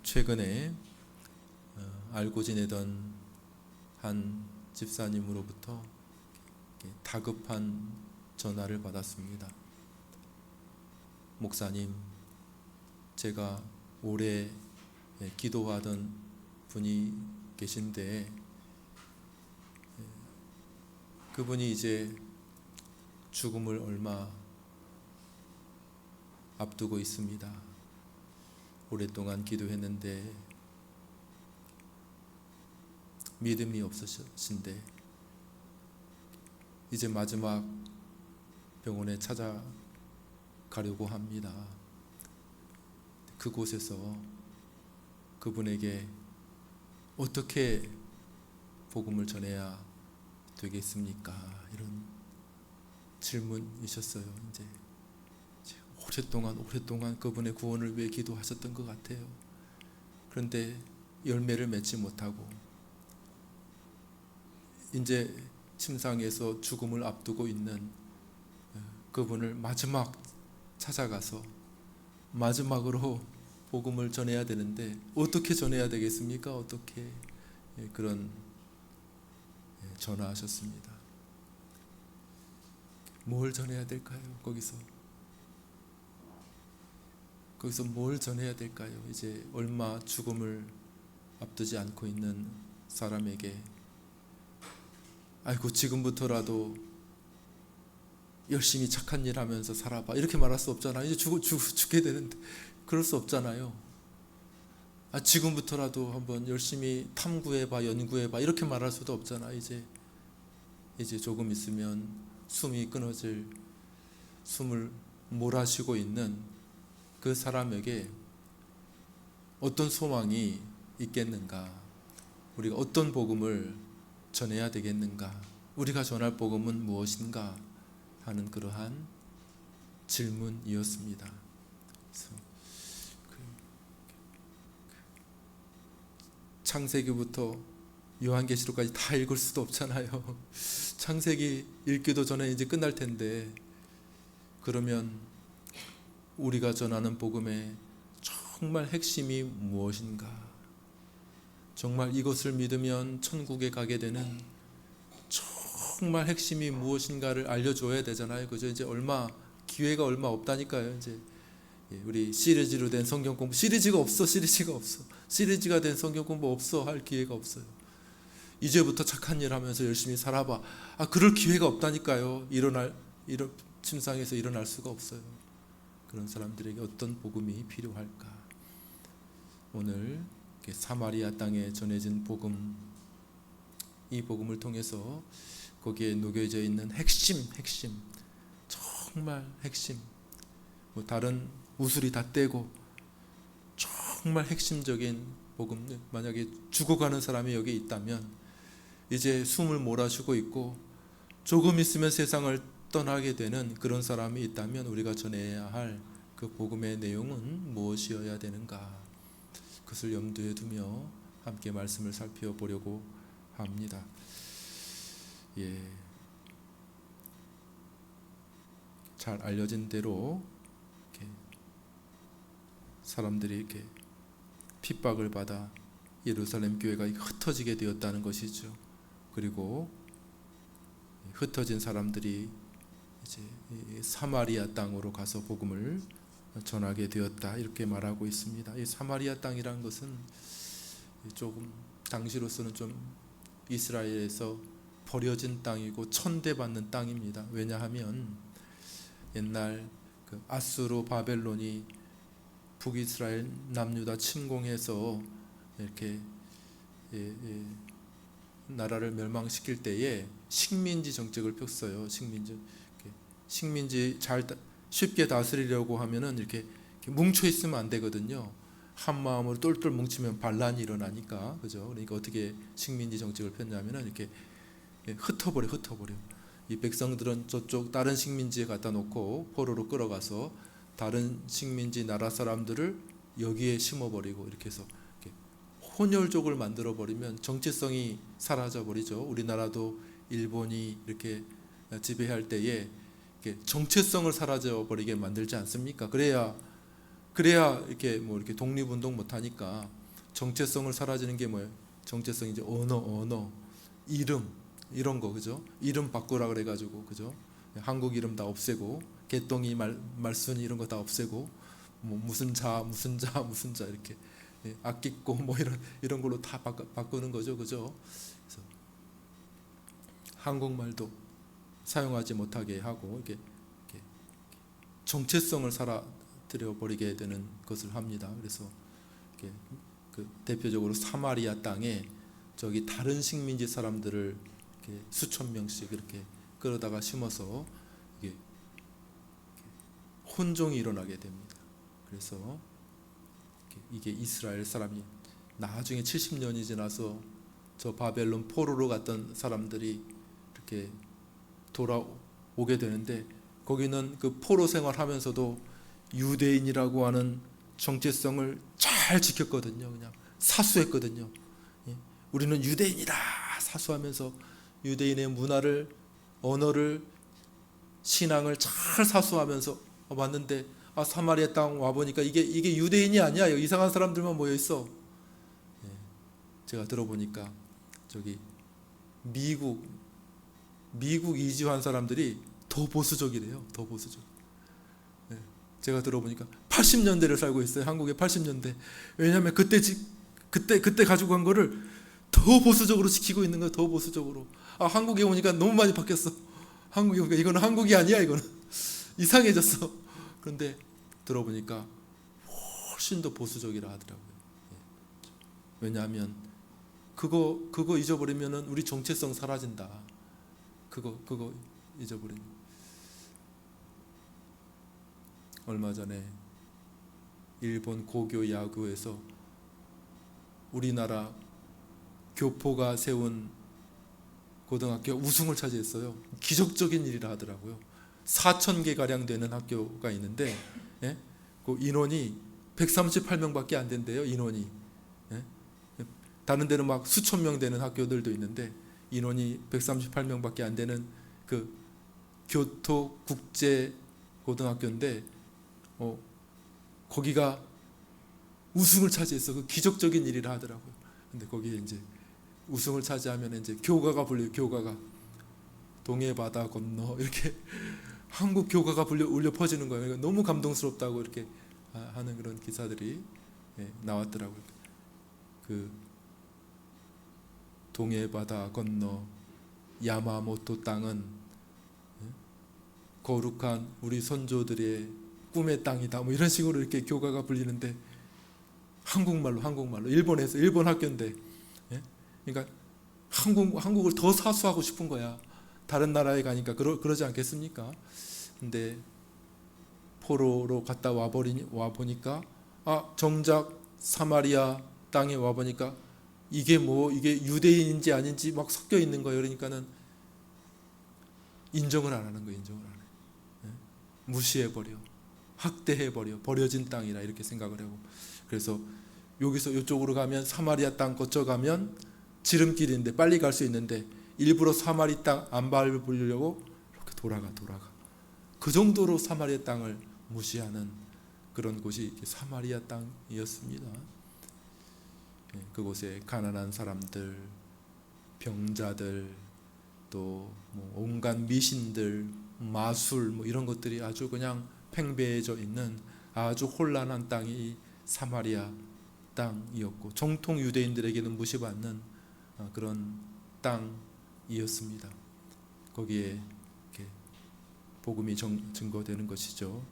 최근에 알고 지내던 한 집사님으로부터 다급한 전화를 받았습니다. 목사님, 제가 오래 기도하던 분이 계신데 그분이 이제 죽음을 얼마 앞두고 있습니다. 오랫동안 기도했는데 믿음이 없으신데 이제 마지막 병원에 찾아가려고 합니다. 그곳에서 그분에게 어떻게 복음을 전해야 되겠습니까? 이런 질문이셨어요. 이제 오랫동안 그분의 구원을 위해 기도하셨던 것 같아요. 그런데 열매를 맺지 못하고 이제 침상에서 죽음을 앞두고 있는 그분을 마지막 찾아가서 마지막으로 복음을 전해야 되는데 어떻게 전해야 되겠습니까? 어떻게 그런 전화하셨습니다. 뭘 전해야 될까요? 거기서 뭘 전해야 될까요? 이제 얼마 죽음을 앞두지 않고 있는 사람에게 아이고 지금부터라도 열심히 착한 일 하면서 살아봐 이렇게 말할 수 없잖아요. 이제 죽게 되는데 그럴 수 없잖아요. 지금부터라도 한번 열심히 탐구해봐 연구해봐 이렇게 말할 수도 없잖아. 이제 조금 있으면 숨이 끊어질 숨을 몰아쉬고 있는 그 사람에게 어떤 소망이 있겠는가? 우리가 어떤 복음을 전해야 되겠는가? 우리가 전할 복음은 무엇인가? 하는 그러한 질문이었습니다. 창세기부터 요한계시록까지 다 읽을 수도 없잖아요. 창세기 읽기도 전에 이제 끝날 텐데 그러면 우리가 전하는 복음의 정말 핵심이 무엇인가? 정말 이것을 믿으면 천국에 가게 되는 정말 핵심이 무엇인가를 알려줘야 되잖아요. 그죠? 이제 기회가 얼마 없다니까요. 이제 우리 시리즈로 된 성경 공부 시리즈가 없어. 시리즈가 된 성경 공부 없어 할 기회가 없어요. 이제부터 착한 일 하면서 열심히 살아봐. 그럴 기회가 없다니까요. 이런 침상에서 일어날 수가 없어요. 그런 사람들에게 어떤 복음이 필요할까? 오늘 사마리아 땅에 전해진 복음, 이 복음을 통해서 거기에 녹여져 있는 핵심, 정말 핵심, 다른 우수리 다 떼고 정말 핵심적인 복음, 만약에 죽어가는 사람이 여기 있다면 이제 숨을 몰아쉬고 있고 조금 있으면 세상을 떠나게 되는 그런 사람이 있다면 우리가 전해야 할 그 복음의 내용은 무엇이어야 되는가? 그것을 염두에 두며 함께 말씀을 살펴보려고 합니다. 잘 알려진 대로 사람들이 이렇게 핍박을 받아 예루살렘 교회가 흩어지게 되었다는 것이죠. 그리고 흩어진 사람들이 이제 사마리아 땅으로 가서 복음을 전하게 되었다 이렇게 말하고 있습니다. 이 사마리아 땅이란 것은 조금 당시로서는 좀 이스라엘에서 버려진 땅이고 천대받는 땅입니다. 왜냐하면 옛날 아수르 바벨론이 북이스라엘 남유다 침공해서 이렇게 나라를 멸망시킬 때에 식민지 정책을 폈어요. 식민지 쉽게 다스리려고 하면은 이렇게 뭉쳐 있으면 안 되거든요. 한 마음으로 똘똘 뭉치면 반란이 일어나니까, 그죠? 그러니까 어떻게 식민지 정책을 폈냐면은 이렇게 흩어버려. 이 백성들은 저쪽 다른 식민지에 갖다 놓고 포로로 끌어가서 다른 식민지 나라 사람들을 여기에 심어버리고 이렇게 해서 이렇게 혼혈족을 만들어 버리면 정체성이 사라져 버리죠. 우리나라도 일본이 이렇게 지배할 때에 정체성을 사라져 버리게 만들지 않습니까? 그래야 그래야 이렇게 뭐 이렇게 독립운동 못하니까 정체성을 사라지는 게 뭐예요? 정체성 이제 언어, 이름 이런 거 그죠? 이름 바꾸라 그래가지고 그죠? 한국 이름 다 없애고 개똥이 말순이 이런 거 다 없애고 뭐 무슨 자 이렇게 악기꼬 뭐 이런 걸로 다 바꾸는 거죠, 그죠? 그래서 한국말도 사용하지 못하게 하고 이렇게 정체성을 사라뜨려 버리게 되는 것을 합니다. 그래서 그 대표적으로 사마리아 땅에 저기 다른 식민지 사람들을 이렇게 수천 명씩 이렇게 끌어다가 심어서 혼종이 일어나게 됩니다. 그래서 이게 이스라엘 사람이 나중에 70년이 지나서 저 바벨론 포로로 갔던 사람들이 이렇게 돌아오게 되는데 거기는 그 포로 생활하면서도 유대인이라고 하는 정체성을 잘 지켰거든요. 그냥 사수했거든요. 우리는 유대인이다 사수하면서 유대인의 문화를, 언어를, 신앙을 잘 사수하면서 왔는데 사마리아 땅 와 보니까 이게 유대인이 아니야. 이상한 사람들만 모여 있어. 제가 들어보니까 저기 미국 이주한 사람들이 더 보수적이래요. 더 보수적. 제가 들어보니까 80년대를 살고 있어요. 한국의 80년대. 왜냐하면 그때 가지고 간 거를 더 보수적으로 지키고 있는 거예요. 더 보수적으로. 한국에 오니까 너무 많이 바뀌었어. 한국에 오니까 이거는 한국이 아니야. 이거는 이상해졌어. 그런데 들어보니까 훨씬 더 보수적이라 하더라고요. 왜냐하면 그거 잊어버리면은 우리 정체성 사라진다. 그거 잊어버리면. 얼마 전에 일본 고교 야구에서 우리나라 교포가 세운 고등학교 우승을 차지했어요. 기적적인 일이라 하더라고요. 4,000개 가량 되는 학교가 있는데 그 인원이 138명밖에 안 된대요. 인원이. 다른 데는 막 수천 명 되는 학교들도 있는데 인원이 138명밖에 안 되는 그 교토 국제 고등학교인데 거기가 우승을 차지했어. 그 기적적인 일이라 하더라고요. 근데 거기에 이제 우승을 차지하면 이제 교가가 불려요. 교가가 동해 바다 건너 이렇게 한국 교가가 울려 퍼지는 거예요. 그러니까 너무 감동스럽다고 이렇게 하는 그런 기사들이 나왔더라고요. 그 동해 바다 건너 야마모토 땅은 거룩한 우리 선조들의 꿈의 땅이다. 뭐 이런 식으로 이렇게 교가가 불리는데 한국말로 일본 학교인데 그러니까 한국을 더 사수하고 싶은 거야. 다른 나라에 가니까 그러지 않겠습니까? 근데 포로로 갔다 와 보니까 정작 사마리아 땅에 와 보니까 이게 유대인인지 아닌지 막 섞여 있는 거예요. 그러니까는 인정을 안 하는 거예요. 인정을 안 해. 무시해버려. 학대해버려. 버려진 땅이라 이렇게 생각을 하고. 그래서 여기서 이쪽으로 가면 사마리아 땅 거쳐가면 지름길인데 빨리 갈 수 있는데 일부러 사마리 땅 안 밟으려고 이렇게 돌아가. 그 정도로 사마리아 땅을 무시하는 그런 곳이 사마리아 땅이었습니다. 그곳에 가난한 사람들, 병자들, 또 온갖 미신들, 마술 이런 것들이 아주 그냥 팽배해져 있는 아주 혼란한 땅이 사마리아 땅이었고 정통 유대인들에게는 무시받는 그런 땅이었습니다. 거기에 이렇게 복음이 증거되는 것이죠.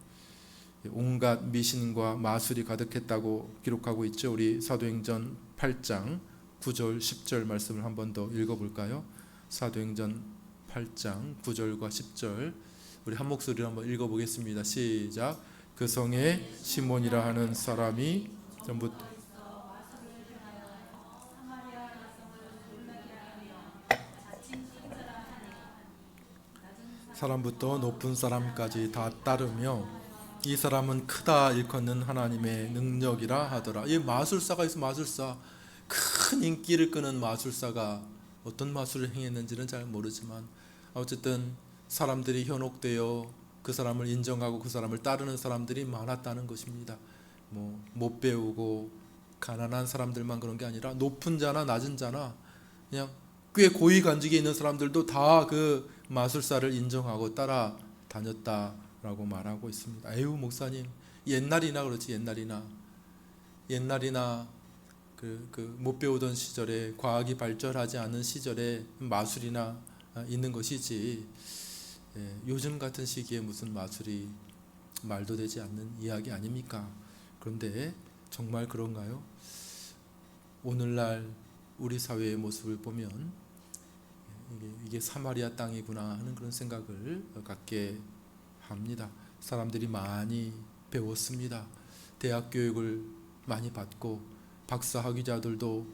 온갖 미신과 마술이 가득했다고 기록하고 있죠. 우리 사도행전 8장 9절 10절 말씀을 한 번 더 읽어볼까요? 사도행전 8장 9절과 10절 우리 한 목소리로 한번 읽어보겠습니다. 시작. 그 성에 시몬이라 하는 사람이 전부 사람부터 높은 사람까지 다 따르며 이 사람은 크다 일컫는 하나님의 능력이라 하더라. 이 마술사가 있어. 마술사. 큰 인기를 끄는 마술사가 어떤 마술을 행했는지는 잘 모르지만 어쨌든 사람들이 현혹되어 그 사람을 인정하고 그 사람을 따르는 사람들이 많았다는 것입니다. 뭐 못 배우고 가난한 사람들만 그런 게 아니라 높은 자나 낮은 자나 그냥 꽤 고위 관직에 있는 사람들도 다 그 마술사를 인정하고 따라 다녔다라고 말하고 있습니다. 에휴 목사님, 옛날이나 그렇지, 옛날이나 그 못 배우던 시절에, 과학이 발전하지 않은 시절에 마술이나 있는 것이지, 요즘 같은 시기에 무슨 마술이 말도 되지 않는 이야기 아닙니까? 그런데 정말 그런가요? 오늘날 우리 사회의 모습을 보면 이게 사마리아 땅이구나 하는 그런 생각을 갖게 합니다. 사람들이 많이 배웠습니다. 대학 교육을 많이 받고 박사 학위자들도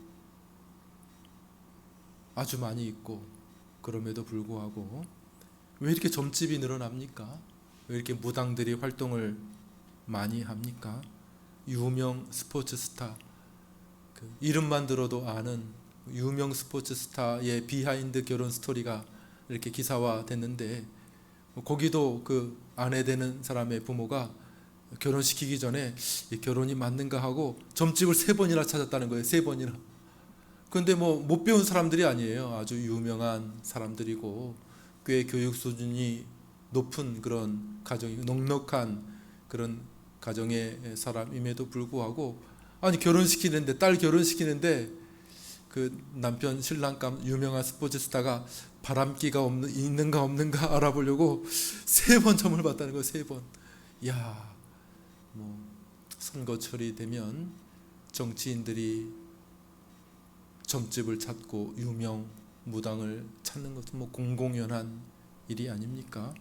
아주 많이 있고, 그럼에도 불구하고 왜 이렇게 점집이 늘어납니까? 왜 이렇게 무당들이 활동을 많이 합니까? 유명 스포츠 스타, 그 이름만 들어도 아는 유명 스포츠 스타의 비하인드 결혼 스토리가 이렇게 기사화 됐는데, 거기도 그 아내 되는 사람의 부모가 결혼시키기 전에 결혼이 맞는가 하고 점집을 3번이나 찾았다는 거예요. 3번이나. 근데 뭐 못 배운 사람들이 아니에요. 아주 유명한 사람들이고 꽤 교육 수준이 높은 그런 가정이, 넉넉한 그런 가정의 사람임에도 불구하고, 아니 결혼시키는데, 딸 결혼시키는데 그 남편 신랑감 유명한 스포츠 스타가 바람기가 있는가 없는가 알아보려고 3번 점을 봤다는 거예요. 3번. 야, 뭐 선거철이 되면 정치인들이 점집을 찾고 유명 무당을 찾는 것은 뭐 공공연한 일이 아닙니까?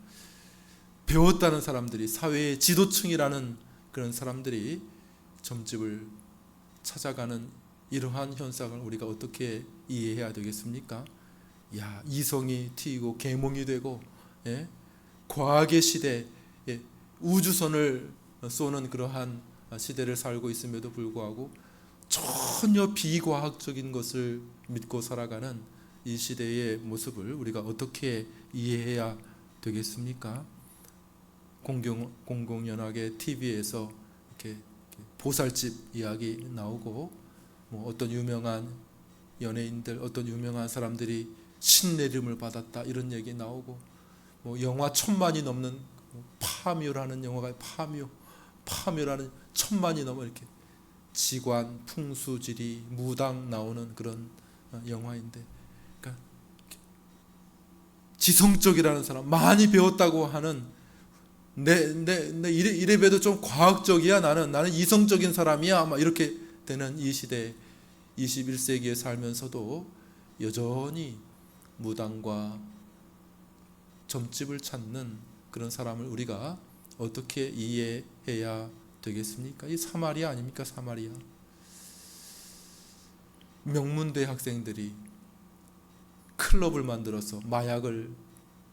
배웠다는 사람들이, 사회의 지도층이라는 그런 사람들이 점집을 찾아가는 이러한 현상을 우리가 어떻게 이해해야 되겠습니까? 야, 이성이 튀고 계몽이 되고, 과학의 시대, 우주선을 쏘는 그러한 시대를 살고 있음에도 불구하고 전혀 비과학적인 것을 믿고 살아가는 이 시대의 모습을 우리가 어떻게 이해해야 되겠습니까? 공공연하게 TV에서 이렇게 보살집 이야기 나오고, 뭐 어떤 유명한 연예인들, 어떤 유명한 사람들이 신내림을 받았다 이런 얘기 나오고, 뭐 영화 1000만이 넘는 파묘라는 영화가, 파묘라는 1000만이 넘어 이렇게 지관, 풍수지리, 무당 나오는 그런 영화인데, 그러니까 지성적이라는 사람, 많이 배웠다고 하는, 이래 봬도 좀 과학적이야, 나는 이성적인 사람이야, 막 이렇게 되는 이 시대, 21세기에 살면서도 여전히 무당과 점집을 찾는 그런 사람을 우리가 어떻게 이해해야 되겠습니까? 이 사마리아 아닙니까? 사마리아. 명문대 학생들이 클럽을 만들어서 마약을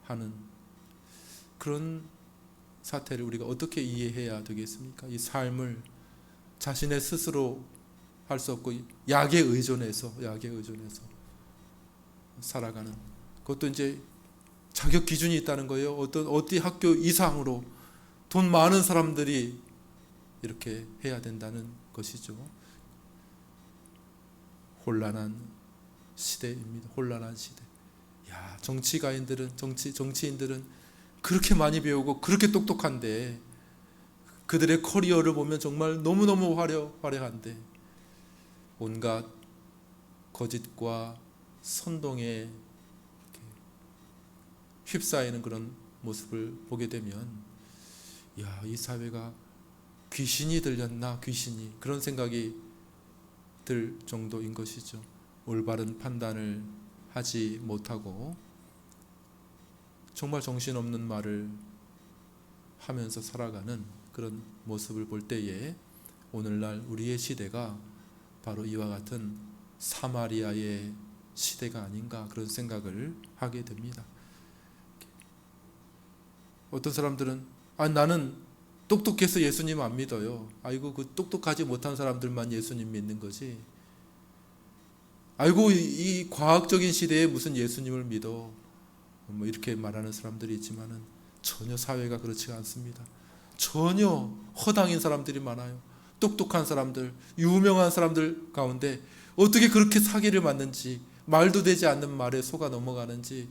하는 그런 사태를 우리가 어떻게 이해해야 되겠습니까? 이 삶을 자신의 스스로 할 수 없고 약에 의존해서 살아가는, 그것도 이제 자격 기준이 있다는 거예요. 어디 학교 이상으로 돈 많은 사람들이 이렇게 해야 된다는 것이죠. 혼란한 시대입니다. 혼란한 시대. 야, 정치인들은 그렇게 많이 배우고 그렇게 똑똑한데, 그들의 커리어를 보면 정말 너무너무 화려한데, 온갖 거짓과 선동에 휩싸이는 그런 모습을 보게 되면, 야, 이 사회가 귀신이 들렸나, 귀신이, 그런 생각이 들 정도인 것이죠. 올바른 판단을 하지 못하고 정말 정신없는 말을 하면서 살아가는 그런 모습을 볼 때에, 오늘날 우리의 시대가 바로 이와 같은 사마리아의 시대가 아닌가, 그런 생각을 하게 됩니다. 어떤 사람들은 나는 똑똑해서 예수님 안 믿어요. 아이고, 그 똑똑하지 못한 사람들만 예수님 믿는 거지. 아이고, 이 과학적인 시대에 무슨 예수님을 믿어. 뭐 이렇게 말하는 사람들이 있지만은 전혀 사회가 그렇지가 않습니다. 전혀 허당인 사람들이 많아요. 똑똑한 사람들, 유명한 사람들 가운데 어떻게 그렇게 사기를 맞는지, 말도 되지 않는 말에 속아 넘어가는지,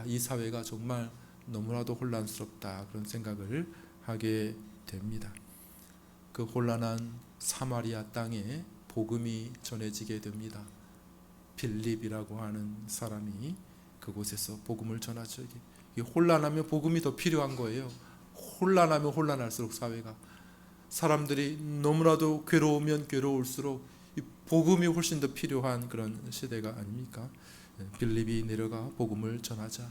이 사회가 정말 너무나도 혼란스럽다, 그런 생각을 하게 됩니다. 그 혼란한 사마리아 땅에 복음이 전해지게 됩니다. 빌립이라고 하는 사람이 그곳에서 복음을 전하죠. 이게 혼란하면 복음이 더 필요한 거예요. 혼란하면 혼란할수록 사회가, 사람들이 너무나도 괴로우면 괴로울수록 이 복음이 훨씬 더 필요한 그런 시대가 아닙니까? 빌립이 내려가 복음을 전하자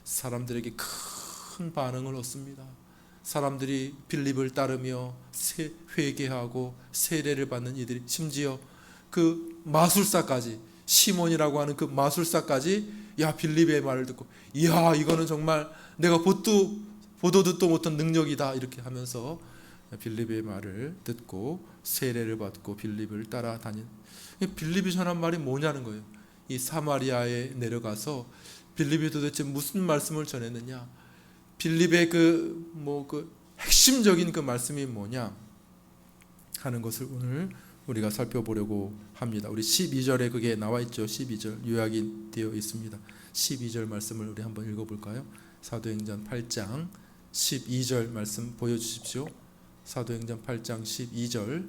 사람들에게 큰 반응을 얻습니다. 사람들이 빌립을 따르며 회개하고 세례를 받는 이들이, 심지어 그 마술사까지, 시몬이라고 하는 그 마술사까지 빌립의 말을 듣고 이거는 정말 내가 보도 듣도 못한 능력이다, 이렇게 하면서 빌립의 말을 듣고 세례를 받고 빌립을 따라다닌, 빌립이 전한 말이 뭐냐는 거예요. 이 사마리아에 내려가서 빌립이 도대체 무슨 말씀을 전했느냐, 빌립의 그 핵심적인 그 말씀이 뭐냐 하는 것을 오늘 우리가 살펴보려고 합니다. 우리 12절에 그게 나와 있죠. 12절 요약이 되어 있습니다. 12절 말씀을 우리 한번 읽어볼까요? 사도행전 8장 12절 말씀 보여주십시오. 사도행전 8장 12절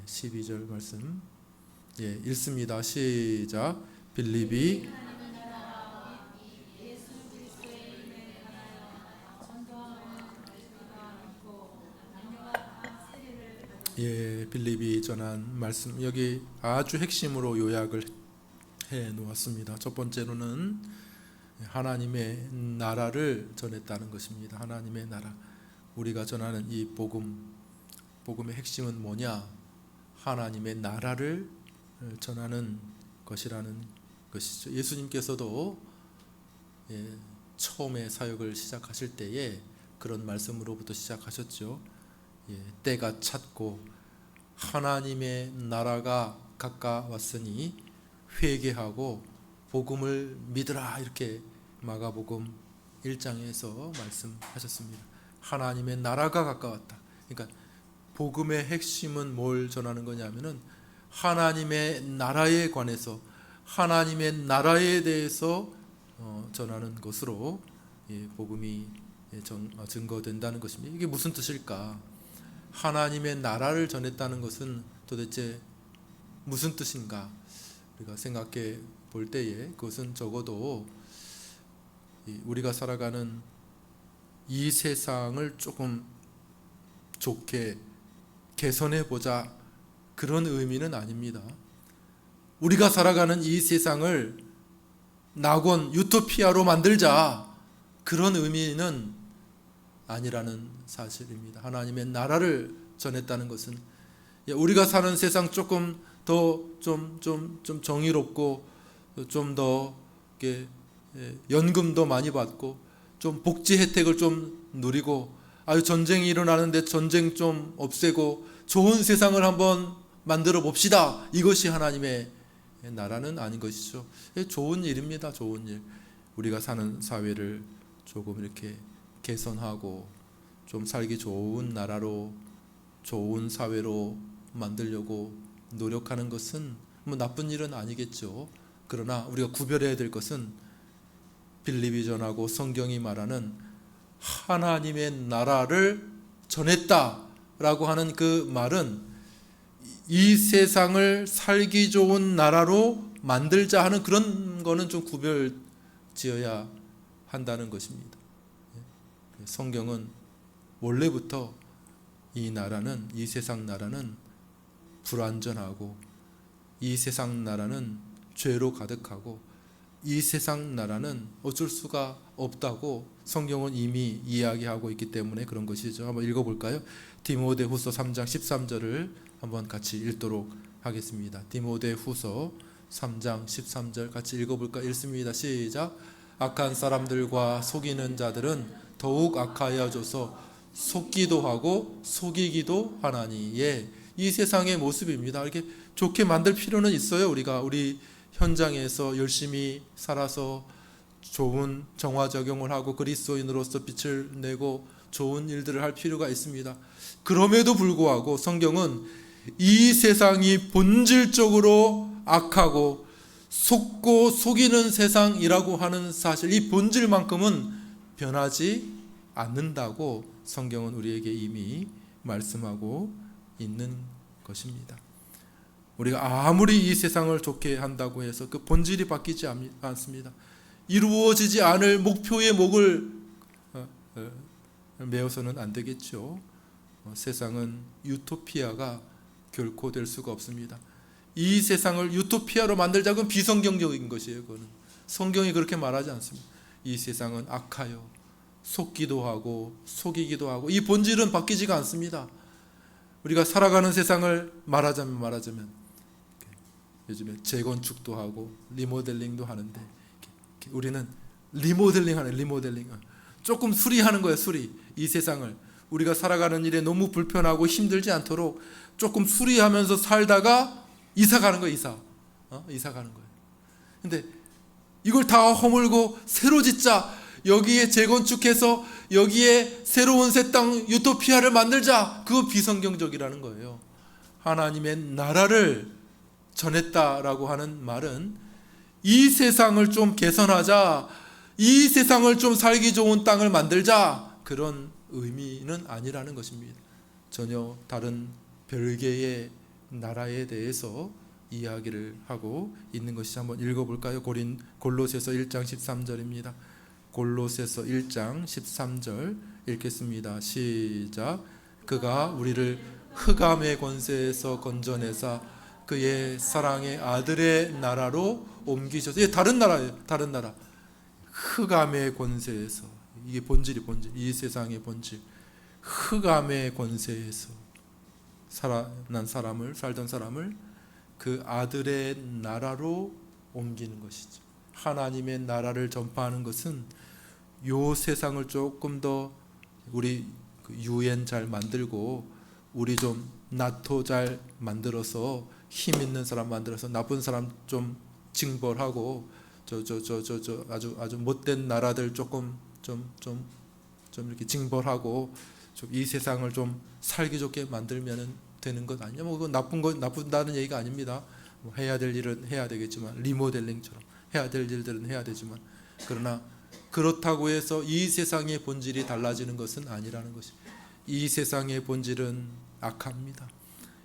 12절 말씀 읽습니다. 시작. 빌립이 빌립이 전한 말씀, 여기 아주 핵심으로 요약을 해 놓았습니다. 첫 번째로는 하나님의 나라를 전했다는 것입니다. 하나님의 나라. 우리가 전하는 이 복음의 핵심은 뭐냐? 하나님의 나라를 전하는 것이라는 것이죠. 예수님께서도 처음에 사역을 시작하실 때에 그런 말씀으로부터 시작하셨죠. 때가 찼고 하나님의 나라가 가까웠으니 회개하고 복음을 믿으라, 이렇게 마가복음 1장에서 말씀하셨습니다. 하나님의 나라가 가까웠다. 그러니까 복음의 핵심은 뭘 전하는 거냐면은 하나님의 나라에 관해서, 하나님의 나라에 대해서 전하는 것으로 복음이 증거된다는 것입니다. 이게 무슨 뜻일까? 하나님의 나라를 전했다는 것은 도대체 무슨 뜻인가? 우리가 생각해 볼 때에 그것은 적어도 우리가 살아가는 이 세상을 조금 좋게 개선해 보자, 그런 의미는 아닙니다. 우리가 살아가는 이 세상을 낙원, 유토피아로 만들자, 그런 의미는 아니라는 사실입니다. 하나님의 나라를 전했다는 것은 우리가 사는 세상 조금 더 좀 정의롭고, 좀 더 연금도 많이 받고, 좀 복지 혜택을 좀 누리고, 전쟁이 일어나는데 전쟁 좀 없애고 좋은 세상을 한번 만들어 봅시다. 이것이 하나님의 나라는 아닌 것이죠. 좋은 일입니다. 좋은 일. 우리가 사는 사회를 조금 이렇게 개선하고 좀 살기 좋은 나라로, 좋은 사회로 만들려고 노력하는 것은 나쁜 일은 아니겠죠. 그러나 우리가 구별해야 될 것은 빌립이 전하고 성경이 말하는 하나님의 나라를 전했다라고 하는 그 말은 이 세상을 살기 좋은 나라로 만들자 하는 그런 거는 좀 구별 지어야 한다는 것입니다. 성경은 원래부터 이 나라는, 이 세상 나라는 불완전하고, 이 세상 나라는 죄로 가득하고, 이 세상 나라는 어쩔 수가 없다고 성경은 이미 이야기하고 있기 때문에 그런 것이죠. 한번 읽어볼까요? 디모데후서 3장 13절을 한번 같이 읽도록 하겠습니다. 디모데후서 3장 13절 같이 읽어볼까? 읽습니다. 시작. 악한 사람들과 속이는 자들은 더욱 악하여져서 속기도 하고 속이기도 하나니. 이 세상의 모습입니다. 이렇게 좋게 만들 필요는 있어요. 우리 현장에서 열심히 살아서 좋은 정화 적용을 하고 그리스도인으로서 빛을 내고 좋은 일들을 할 필요가 있습니다. 그럼에도 불구하고 성경은 이 세상이 본질적으로 악하고 속고 속이는 세상이라고 하는 사실, 이 본질만큼은 변하지 않는다고 성경은 우리에게 이미 말씀하고 있는 것입니다. 우리가 아무리 이 세상을 좋게 한다고 해서 그 본질이 바뀌지 않습니다. 이루어지지 않을 목표의 목을 메어서는 안 되겠죠. 세상은 유토피아가 결코 될 수가 없습니다. 이 세상을 유토피아로 만들자는 비성경적인 것이에요. 그거는 성경이 그렇게 말하지 않습니다. 이 세상은 악하여 속기도 하고 속이기도 하고, 이 본질은 바뀌지가 않습니다. 우리가 살아가는 세상을 말하자면 요즘에 재건축도 하고 리모델링도 하는데, 우리는 리모델링 조금 수리하는 거예요. 수리. 이 세상을 우리가 살아가는 일에 너무 불편하고 힘들지 않도록 조금 수리하면서 살다가 이사 가는 거예요. 이사 가는 거예요. 근데 이걸 다 허물고 새로 짓자, 여기에 재건축해서 여기에 새로운 새 땅 유토피아를 만들자, 그거 비성경적이라는 거예요. 하나님의 나라를 전했다라고 하는 말은 이 세상을 좀 개선하자, 이 세상을 좀 살기 좋은 땅을 만들자, 그런 의미는 아니라는 것입니다. 전혀 다른 별개의 나라에 대해서 이야기를 하고 있는 것이, 한번 읽어볼까요? 골로새서 1장 13절입니다. 골로새서 1장 13절 읽겠습니다. 시작. 그가 우리를 흑암의 권세에서 건져내사 그의 사랑의 아들의 나라로 옮기셔서, 이게 다른 나라예요. 다른 나라. 흑암의 권세에서, 이게 본질, 이 세상의 본질. 흑암의 권세에서 살던 사람을 그 아들의 나라로 옮기는 것이죠. 하나님의 나라를 전파하는 것은 요 세상을 조금 더 우리 유엔 잘 만들고, 우리 좀 나토 잘 만들어서, 힘 있는 사람 만들어서 나쁜 사람 좀 징벌하고, 아주 못된 나라들 조금 좀 이렇게 징벌하고, 이 세상을 좀 살기 좋게 만들면 되는 것 아니냐? 뭐 그건 나쁜다는 얘기가 아닙니다. 뭐 해야 될 일은 해야 되겠지만, 리모델링처럼 해야 될 일들은 해야 되지만, 그러나 그렇다고 해서 이 세상의 본질이 달라지는 것은 아니라는 것입니다. 이 세상의 본질은 악합니다.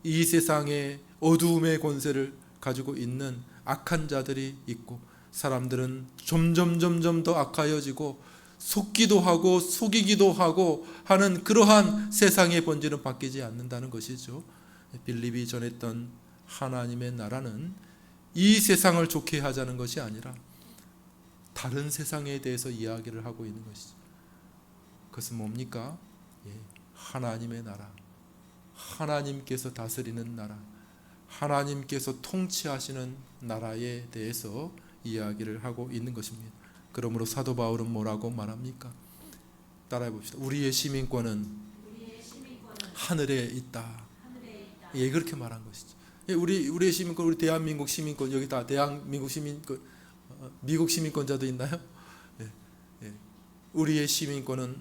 이 세상에 어두움의 권세를 가지고 있는 악한 자들이 있고, 사람들은 점점 더 악하여지고 속기도 하고 속이기도 하고 하는 그러한 세상의 본질은 바뀌지 않는다는 것이죠. 빌립이 전했던 하나님의 나라는 이 세상을 좋게 하자는 것이 아니라 다른 세상에 대해서 이야기를 하고 있는 것이죠. 그것은 뭡니까? 하나님의 나라, 하나님께서 다스리는 나라, 하나님께서 통치하시는 나라에 대해서 이야기를 하고 있는 것입니다. 그러므로 사도 바울은 뭐라고 말합니까? 따라해 봅시다. 우리의 시민권은 하늘에 있다. 예, 그렇게 말한 것이죠. 우리의 시민권, 우리 대한민국 시민권, 여기 다 대한민국 시민권, 미국 시민권자도 있나요? 예. 우리의 시민권은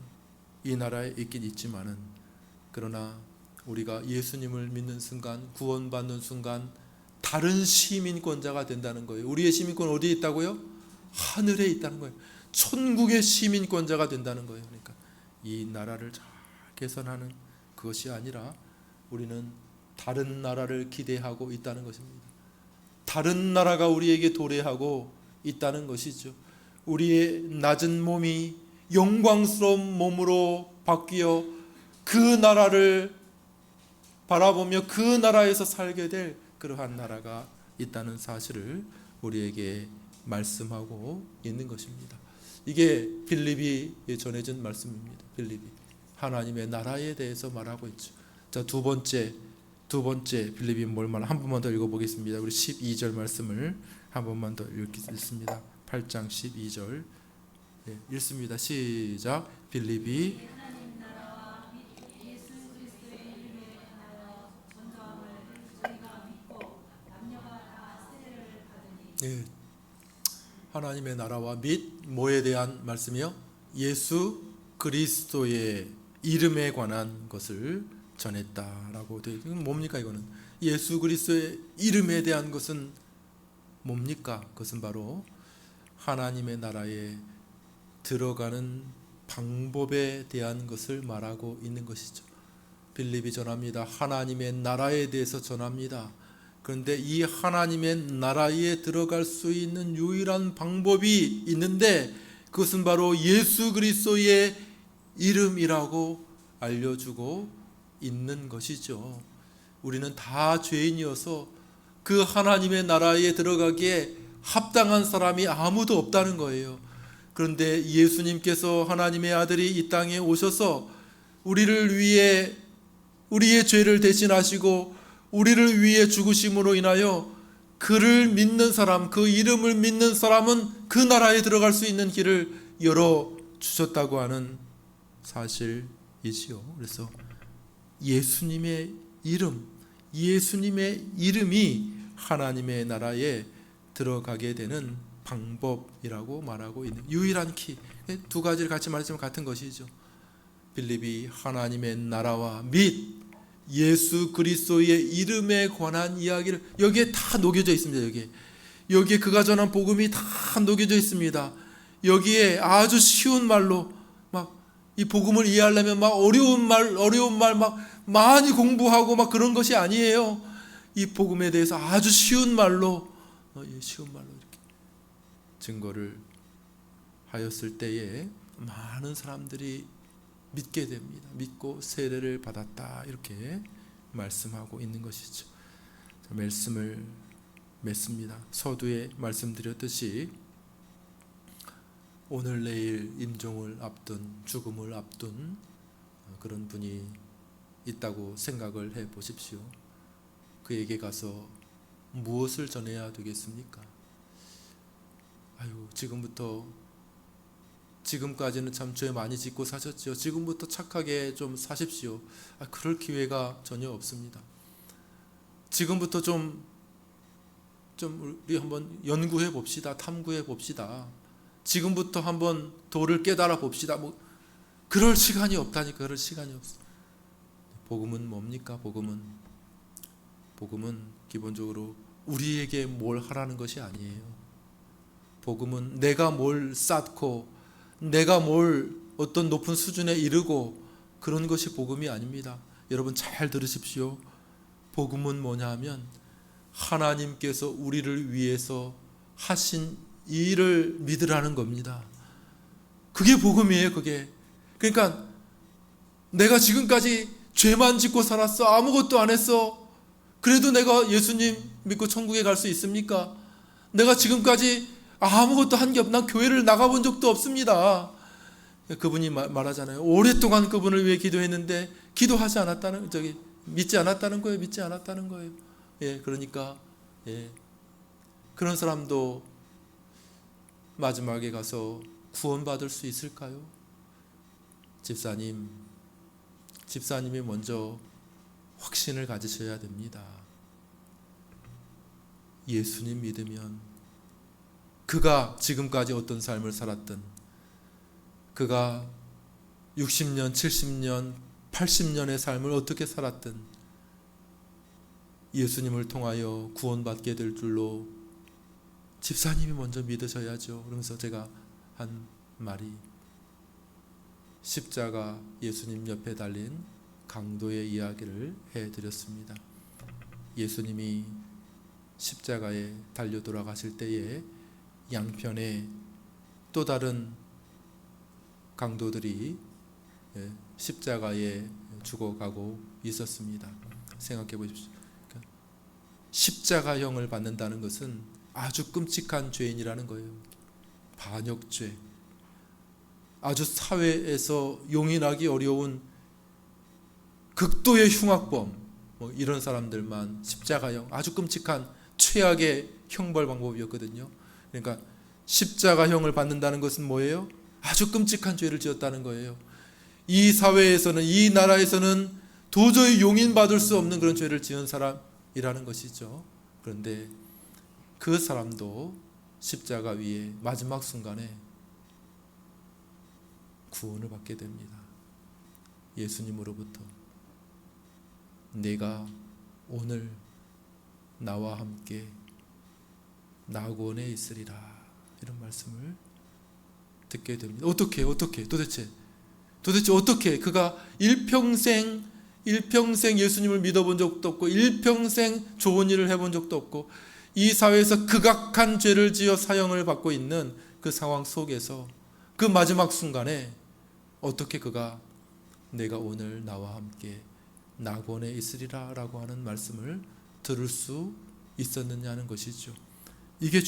이 나라에 있긴 있지만은, 그러나 우리가 예수님을 믿는 순간, 구원받는 순간 다른 시민권자가 된다는 거예요. 우리의 시민권은 어디에 있다고요? 하늘에 있다는 거예요. 천국의 시민권자가 된다는 거예요. 그러니까 이 나라를 잘 개선하는 그것이 아니라 우리는 다른 나라를 기대하고 있다는 것입니다. 다른 나라가 우리에게 도래하고 있다는 것이죠. 우리의 낮은 몸이 영광스러운 몸으로 바뀌어 그 나라를 바라보며 그 나라에서 살게 될 그러한 나라가 있다는 사실을 우리에게 말씀하고 있는 것입니다. 이게 빌립이 전해진 말씀입니다. 빌립이 하나님의 나라에 대해서 말하고 있죠. 자, 두 번째 빌립이 뭘 말하? 한 번만 더 읽어보겠습니다. 우리 12절 말씀을 한 번만 더 읽겠습니다. 8장 12절 읽습니다. 시작. 빌립이 하나님의 나라와 및 뭐에 대한 말씀이요? 예수 그리스도의 이름에 관한 것을 전했다라고 되어 있는 건 뭡니까? 이거는 예수 그리스도의 이름에 대한 것은 뭡니까? 그것은 바로 하나님의 나라에 들어가는 방법에 대한 것을 말하고 있는 것이죠. 빌립이 전합니다. 하나님의 나라에 대해서 전합니다. 그런데 이 하나님의 나라에 들어갈 수 있는 유일한 방법이 있는데 그것은 바로 예수 그리스도의 이름이라고 알려주고 있는 것이죠. 우리는 다 죄인이어서 그 하나님의 나라에 들어가기에 합당한 사람이 아무도 없다는 거예요. 그런데 예수님께서 하나님의 아들이 이 땅에 오셔서 우리를 위해 우리의 죄를 대신하시고 우리를 위해 죽으심으로 인하여 그를 믿는 사람, 그 이름을 믿는 사람은 그 나라에 들어갈 수 있는 길을 열어주셨다고 하는 사실이지요. 그래서 예수님의 이름이 하나님의 나라에 들어가게 되는 방법이라고 말하고 있는 유일한 키. 두 가지를 같이 말했지만 같은 것이죠. 빌립이 하나님의 나라와 및 예수 그리스도의 이름에 관한 이야기를 여기에 다 녹여져 있습니다. 여기에 그가 전한 복음이 다 녹여져 있습니다. 여기에 아주 쉬운 말로 막 이 복음을 이해하려면 막 어려운 말 막 많이 공부하고 막 그런 것이 아니에요. 이 복음에 대해서 아주 쉬운 말로 이렇게 증거를 하였을 때에 많은 사람들이 믿게 됩니다. 믿고 세례를 받았다 이렇게 말씀하고 있는 것이죠. 말씀을 맺습니다. 서두에 말씀드렸듯이 오늘 내일 임종을 앞둔 죽음을 앞둔 그런 분이 있다고 생각을 해 보십시오. 그에게 가서 무엇을 전해야 되겠습니까? 지금까지는 참 죄 많이 짓고 사셨죠. 지금부터 착하게 좀 사십시오. 그럴 기회가 전혀 없습니다. 지금부터 좀 우리 한번 연구해 봅시다. 탐구해 봅시다. 지금부터 한번 도를 깨달아 봅시다. 그럴 시간이 없다니까. 그럴 시간이 없어. 복음은 뭡니까? 복음은 기본적으로 우리에게 뭘 하라는 것이 아니에요. 복음은 내가 뭘 쌓고 내가 뭘 어떤 높은 수준에 이르고 그런 것이 복음이 아닙니다. 여러분 잘 들으십시오. 복음은 뭐냐 하면 하나님께서 우리를 위해서 하신 일을 믿으라는 겁니다. 그게 복음이에요. 그게. 그러니까 내가 지금까지 죄만 짓고 살았어. 아무것도 안 했어. 그래도 내가 예수님 믿고 천국에 갈 수 있습니까? 내가 지금까지 아무것도 한 게 없. 난 교회를 나가본 적도 없습니다. 그분이 말하잖아요. 오랫동안 그분을 위해 기도했는데 기도하지 않았다는 믿지 않았다는 거예요. 믿지 않았다는 거예요. 그러니까 그런 사람도 마지막에 가서 구원받을 수 있을까요? 집사님이 먼저 확신을 가지셔야 됩니다. 예수님 믿으면 그가 지금까지 어떤 삶을 살았든 그가 60년, 70년, 80년의 삶을 어떻게 살았든 예수님을 통하여 구원받게 될 줄로 집사님이 먼저 믿으셔야죠. 그러면서 제가 한 말이 십자가 예수님 옆에 달린 강도의 이야기를 해드렸습니다. 예수님이 십자가에 달려 돌아가실 때에 양편에 또 다른 강도들이 십자가에 죽어가고 있었습니다. 생각해 보십시오. 십자가형을 받는다는 것은 아주 끔찍한 죄인이라는 거예요. 반역죄, 아주 사회에서 용인하기 어려운 극도의 흉악범, 이런 사람들만 십자가형, 아주 끔찍한 최악의 형벌 방법이었거든요. 그러니까 십자가형을 받는다는 것은 뭐예요? 아주 끔찍한 죄를 지었다는 거예요. 이 사회에서는, 이 나라에서는 도저히 용인받을 수 없는 그런 죄를 지은 사람이라는 것이죠. 그런데 그 사람도 십자가 위에 마지막 순간에 구원을 받게 됩니다. 예수님으로부터. 내가 오늘 나와 함께 낙원에 있으리라. 이런 말씀을 듣게 됩니다. 어떻게 도대체 어떻게 그가 일평생 예수님을 믿어본 적도 없고 일평생 좋은 일을 해본 적도 없고 이 사회에서 극악한 죄를 지어 사형을 받고 있는 그 상황 속에서 그 마지막 순간에 어떻게 그가 내가 오늘 나와 함께 낙원에 있으리라 라고 하는 말씀을 들을 수 있었느냐는 것이죠. 이게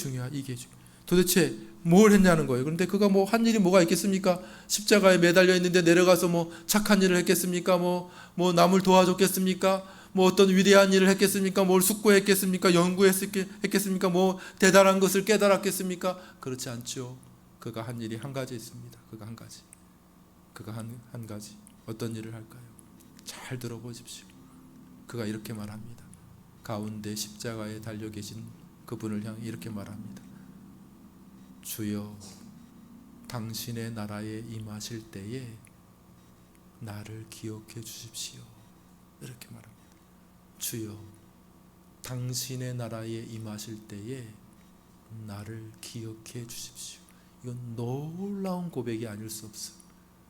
도대체 뭘 했냐는 거예요. 그런데 그가 한 일이 뭐가 있겠습니까? 십자가에 매달려 있는데 내려가서 착한 일을 했겠습니까? 남을 도와줬겠습니까? 어떤 위대한 일을 했겠습니까? 뭘 숙고했겠습니까? 연구했겠습니까? 대단한 것을 깨달았겠습니까? 그렇지 않죠. 그가 한 일이 한 가지 있습니다. 그가 한 가지. 어떤 일을 할까요? 잘 들어보십시오. 그가 이렇게 말합니다. 가운데 십자가에 달려 계신 그분을 향해 이렇게 말합니다. 주여, 당신의 나라에 임하실 때에 나를 기억해 주십시오. 이렇게 말합니다. 주여, 당신의 나라에 임하실 때에 나를 기억해 주십시오. 이건 놀라운 고백이 아닐 수 없어요.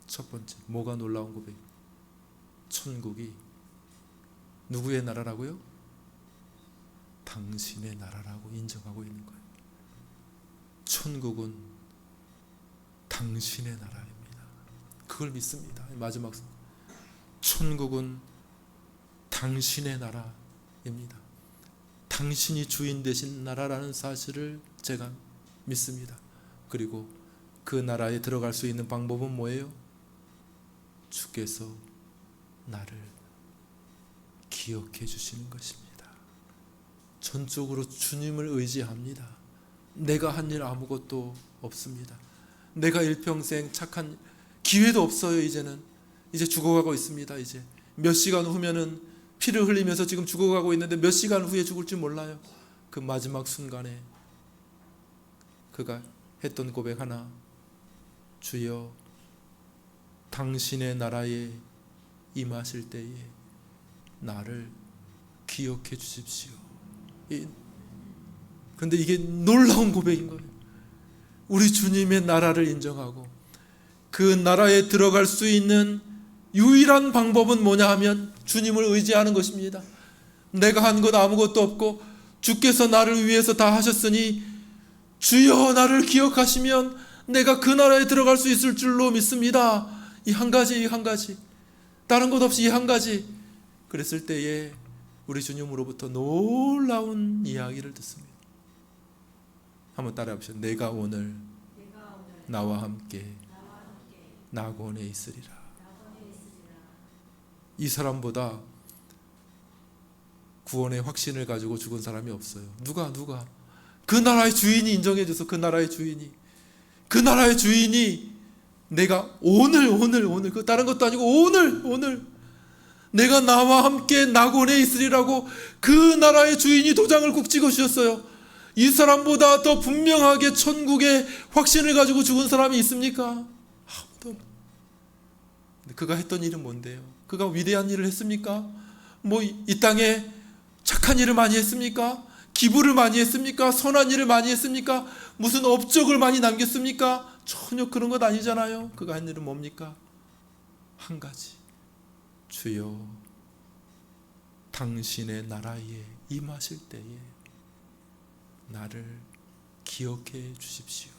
첫 번째, 뭐가 놀라운 고백? 천국이 누구의 나라라고요? 당신의 나라라고 인정하고 있는 거예요. 천국은 당신의 나라입니다. 그걸 믿습니다. 마지막 천국은 당신의 나라입니다. 당신이 주인 되신 나라라는 사실을 제가 믿습니다. 그리고 그 나라에 들어갈 수 있는 방법은 뭐예요? 주께서 나를 기억해 주시는 것입니다. 전적으로 주님을 의지합니다. 내가 한 일 아무것도 없습니다. 내가 일평생 착한 기회도 없어요. 이제 죽어가고 있습니다. 이제 몇 시간 후면은 피를 흘리면서 지금 죽어가고 있는데 몇 시간 후에 죽을지 몰라요. 그 마지막 순간에 그가 했던 고백 하나, 주여, 당신의 나라에 임하실 때에 나를 기억해 주십시오. 그런데 이게 놀라운 고백인 거예요. 우리 주님의 나라를 인정하고 그 나라에 들어갈 수 있는 유일한 방법은 뭐냐 하면 주님을 의지하는 것입니다. 내가 한 것 아무것도 없고 주께서 나를 위해서 다 하셨으니 주여 나를 기억하시면 내가 그 나라에 들어갈 수 있을 줄로 믿습니다. 이 한 가지 다른 것 없이 이 한 가지. 그랬을 때에 우리 주님으로부터 놀라운 이야기를 듣습니다. 한번 따라해 보시죠. 내가 오늘 나와 함께 낙원에 있으리라. 이 사람보다 구원의 확신을 가지고 죽은 사람이 없어요. 누가 그 나라의 주인이 인정해줘서 그 나라의 주인이 내가 오늘 그 다른 것도 아니고 오늘 내가 나와 함께 낙원에 있으리라고 그 나라의 주인이 도장을 꼭 찍어주셨어요. 이 사람보다 더 분명하게 천국의 확신을 가지고 죽은 사람이 있습니까? 아무도 없어요. 그가 했던 일은 뭔데요? 그가 위대한 일을 했습니까? 이 땅에 착한 일을 많이 했습니까? 기부를 많이 했습니까? 선한 일을 많이 했습니까? 무슨 업적을 많이 남겼습니까? 전혀 그런 것 아니잖아요. 그가 한 일은 뭡니까? 한 가지. 주여, 당신의 나라에 임하실 때에 나를 기억해 주십시오.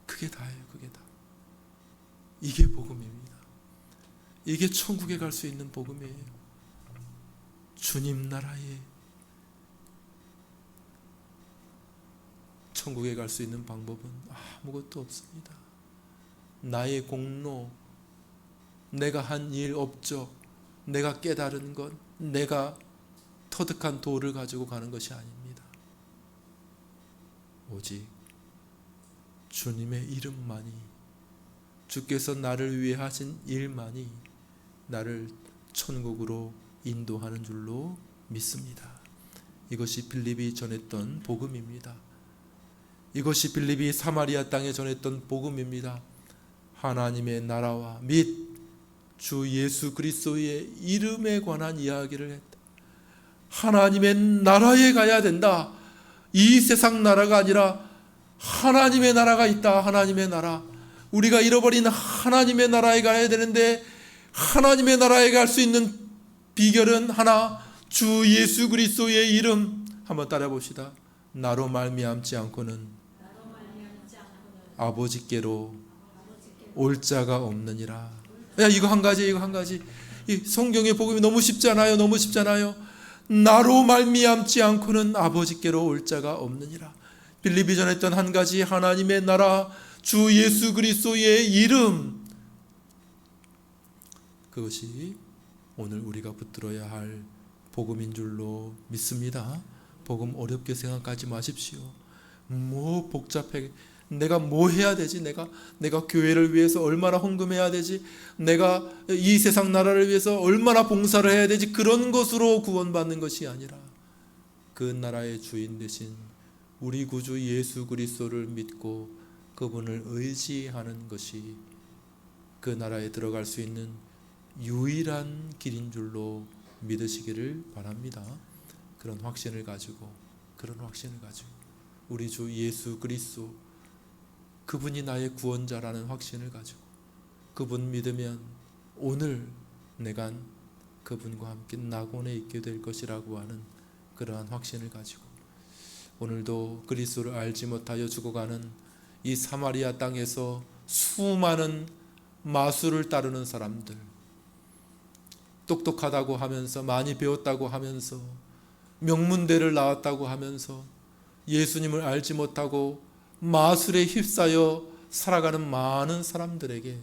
그게 다예요. 그게 다. 이게 복음입니다. 이게 천국에 갈 수 있는 복음이에요. 주님 나라에 천국에 갈 수 있는 방법은 아무것도 없습니다. 나의 공로, 내가 한 일 업적, 내가 깨달은 것, 내가 터득한 도를 가지고 가는 것이 아닙니다. 오직 주님의 이름만이, 주께서 나를 위해 하신 일만이 나를 천국으로 인도하는 줄로 믿습니다. 이것이 빌립이 전했던 복음입니다. 이것이 빌립이 사마리아 땅에 전했던 복음입니다. 하나님의 나라와 및 주 예수 그리스도의 이름에 관한 이야기를 했다. 하나님의 나라에 가야 된다. 이 세상 나라가 아니라 하나님의 나라가 있다. 하나님의 나라. 우리가 잃어버린 하나님의 나라에 가야 되는데, 하나님의 나라에 갈 수 있는 비결은 하나, 주 예수 그리스도의 이름. 한번 따라 봅시다. 나로 말미암지 않고는 아버지께로 올 자가 없느니라. 야, 이거 한 가지, 이거 한 가지. 이 성경의 복음이 너무 쉽잖아요. 너무 쉽잖아요. 나로 말미암지 않고는 아버지께로 올 자가 없느니라. 빌립이 전했던 한 가지, 하나님의 나라, 주 예수 그리스도의 이름, 그것이 오늘 우리가 붙들어야 할 복음인 줄로 믿습니다. 복음 어렵게 생각하지 마십시오. 뭐 복잡해, 내가 뭐 해야 되지? 내가 교회를 위해서 얼마나 헌금해야 되지? 내가 이 세상 나라를 위해서 얼마나 봉사를 해야 되지? 그런 것으로 구원받는 것이 아니라 그 나라의 주인 되신 우리 구주 예수 그리스도를 믿고 그분을 의지하는 것이 그 나라에 들어갈 수 있는 유일한 길인 줄로 믿으시기를 바랍니다. 그런 확신을 가지고 우리 주 예수 그리스도, 그분이 나의 구원자라는 확신을 가지고 그분 믿으면 오늘 내가 그분과 함께 낙원에 있게 될 것이라고 하는 그러한 확신을 가지고 오늘도 그리스도를 알지 못하여 죽어가는 이 사마리아 땅에서 수많은 마술을 따르는 사람들, 똑똑하다고 하면서, 많이 배웠다고 하면서, 명문대를 나왔다고 하면서 예수님을 알지 못하고 마술에 휩싸여 살아가는 많은 사람들에게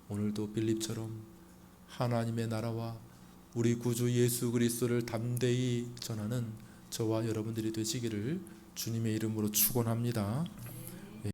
오늘도 빌립처럼 하나님의 나라와 우리 구주 예수 그리스도를 담대히 전하는 저와 여러분들이 되시기를 주님의 이름으로 축원합니다.